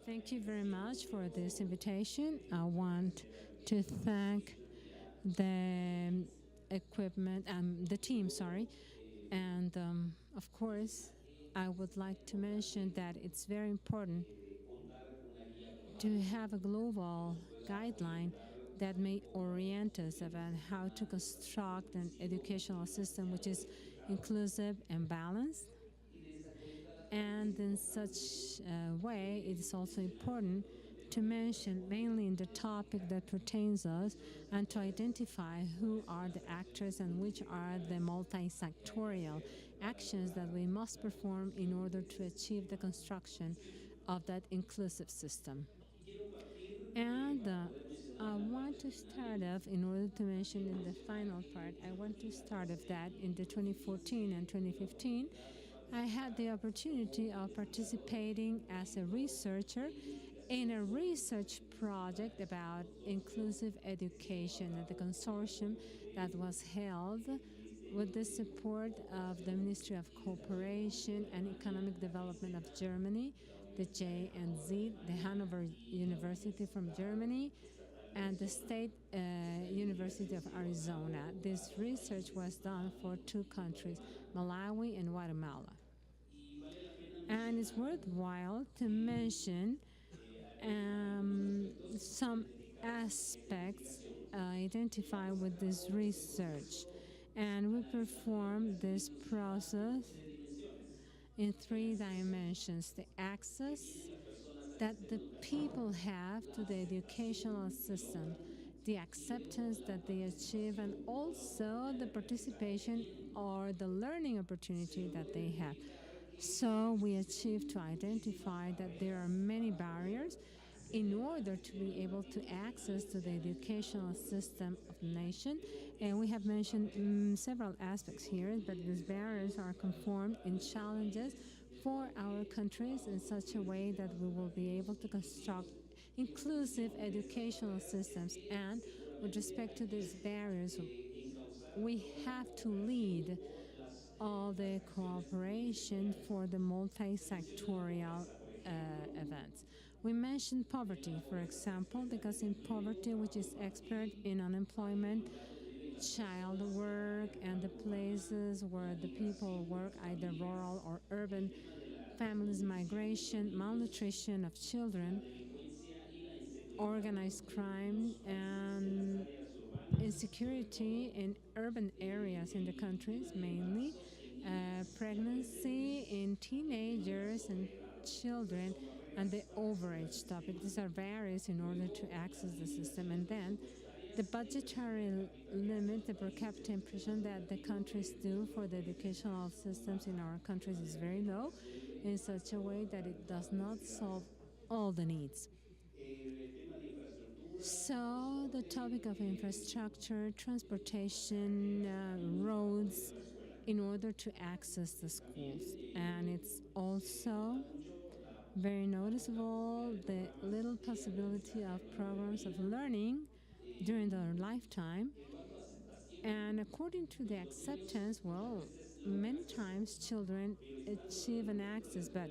Thank you very much for this invitation. I want to thank the the team, sorry. And of course, I would like to mention that it's very important to have a global guideline that may orient us about how to construct an educational system which is inclusive and balanced. And in such a way, it is also important to mention mainly in the topic that pertains us and to identify who are the actors and which are the multi-sectorial actions that we must perform in order to achieve the construction of that inclusive system. And I want to start off, in order to mention in the final part, I want to start off that in the 2014 and 2015, I had the opportunity of participating as a researcher in a research project about inclusive education at the consortium that was held with the support of the Ministry of Cooperation and Economic Development of Germany, the J&Z, the Hanover University from Germany, and the State University of Arizona. This research was done for two countries, Malawi and Guatemala. And it's worthwhile to mention some aspects identified with this research. And we perform this process in three dimensions: the access that the people have to the educational system, the acceptance that they achieve, and also the participation or the learning opportunity that they have. So we achieve to identify that there are many barriers in order to be able to access to the educational system of the nation. And we have mentioned several aspects here, but these barriers are conformed in challenges for our countries in such a way that we will be able to construct inclusive educational systems. And with respect to these barriers, we have to lead all the cooperation for the multi-sectorial events. We mentioned poverty, for example, because in poverty, which is expert in unemployment, child work, and the places where the people work, either rural or urban, families migration, malnutrition of children, organized crime, and insecurity in urban areas in the countries, mainly pregnancy in teenagers and children, and the overage topic. These are barriers in order to access the system. And then the budgetary limit, the per capita impression that the countries do for the educational systems in our countries is very low, in such a way that it does not solve all the needs. So the topic of infrastructure, transportation, roads, in order to access the schools. And it's also very noticeable the little possibility of programs of learning during their lifetime. And according to the acceptance, well, many times children achieve an access, but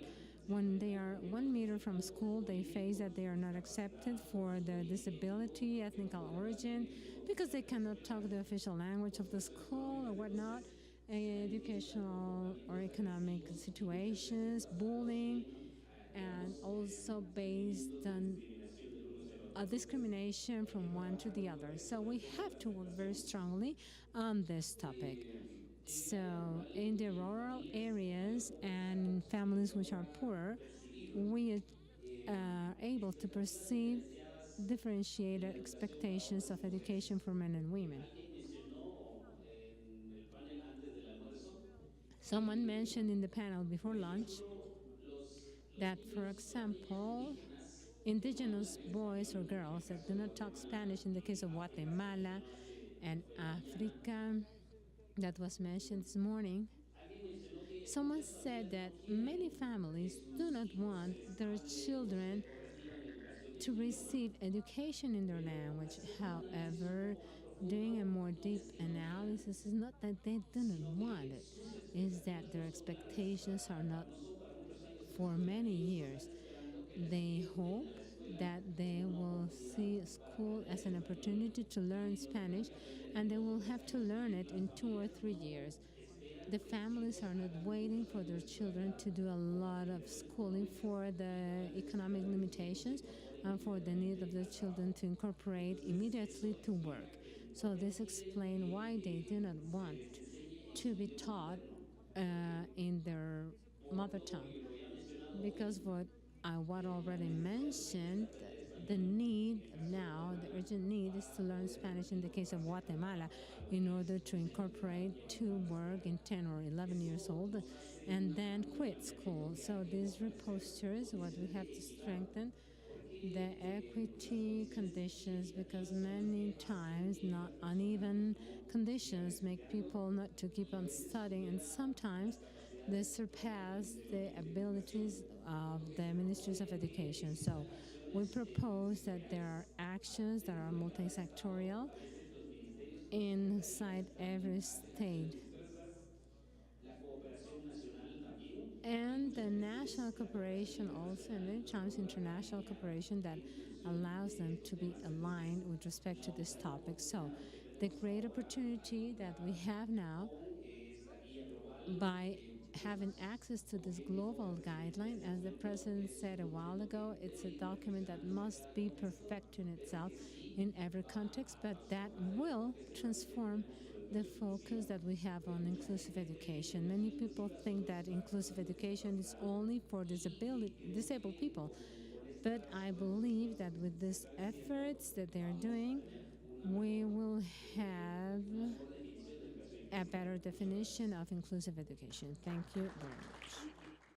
when they are 1 meter from school, they face that they are not accepted for their disability, ethnical origin, because they cannot talk the official language of the school or whatnot, educational or economic situations, bullying, and also based on a discrimination from one to the other. So we have to work very strongly on this topic. So in the rural areas and families which are poor, we are able to perceive differentiated expectations of education for men and women. Someone mentioned in the panel before lunch that, for example, indigenous boys or girls that do not talk Spanish in the case of Guatemala and Africa, that was mentioned this morning, someone said that many families do not want their children to receive education in their language. However, doing a more deep analysis is not that they do not want it, it's that their expectations are not for many years. They hope that they will see school as an opportunity to learn Spanish, and they will have to learn it in 2 or 3 years. The families are not waiting for their children to do a lot of schooling for the economic limitations and for the need of the children to incorporate immediately to work. So this explains why they do not want to be taught in their mother tongue, because what already mentioned, the need now, the urgent need is to learn Spanish in the case of Guatemala in order to incorporate to work in 10 or 11 years old and then quit school. So these reposters, what we have to strengthen the equity conditions, because many times not uneven conditions make people not to keep on studying, and sometimes they surpass the abilities of the ministries of education. So we propose that there are actions that are multi-sectorial inside every state, and the national cooperation also, and many times international cooperation that allows them to be aligned with respect to this topic. So the great opportunity that we have now by having access to this global guideline, as the president said a while ago, it's a document that must be perfect in itself in every context, but that will transform the focus that we have on inclusive education. Many people think that inclusive education is only for disabled people, but I believe that with these efforts that they're doing, we will have a better definition of inclusive education. Thank you very much.